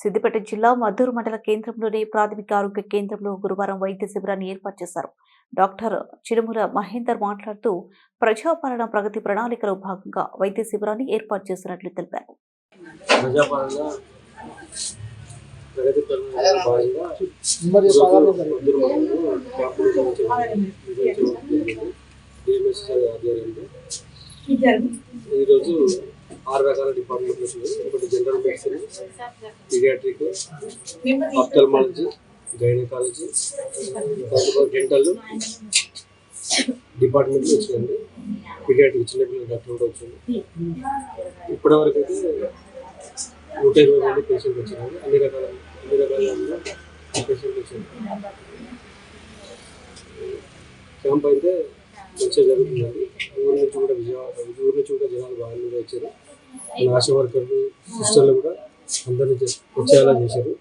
సిద్దిపేట జిల్లా మద్దూరు మండల కేంద్రంలోని ప్రాథమిక ఆరోగ్య కేంద్రంలో గురువారం వైద్య శిబిరాన్ని ఏర్పాటు చేశారు. డాక్టర్ చిరుముల మహేందర్ మాట్లాడుతూ ప్రజాపాలన ప్రగతి ప్రణాళికలో భాగంగా వైద్య శిబిరాన్ని ఏర్పాటు చేసినట్లు తెలిపారు. ఈరోజు 6 రకాల డిపార్ట్మెంట్లు ఉన్నాయి. ఒకటి general medicine, paediatric, ophthalmology, gynaecology, dental డిపార్ట్మెంట్లు వచ్చిందండి. పీడియాట్రిక్ చిన్నపిల్లల డాక్టర్ కూడా వచ్చింది. ఇప్పటివరకు అయితే 120 మంది పేషెంట్ వచ్చినారు. అన్ని రకాల పేషెంట్ వచ్చింది. క్యాంప్ అయితే మంచిగా జరుగుతుందండి. ఊరు నుంచి కూడా జనాలు బాగా వచ్చారు. ఆశా వర్కర్లు, సిస్టర్లు కూడా అందరినీ వచ్చేలా చేశారు.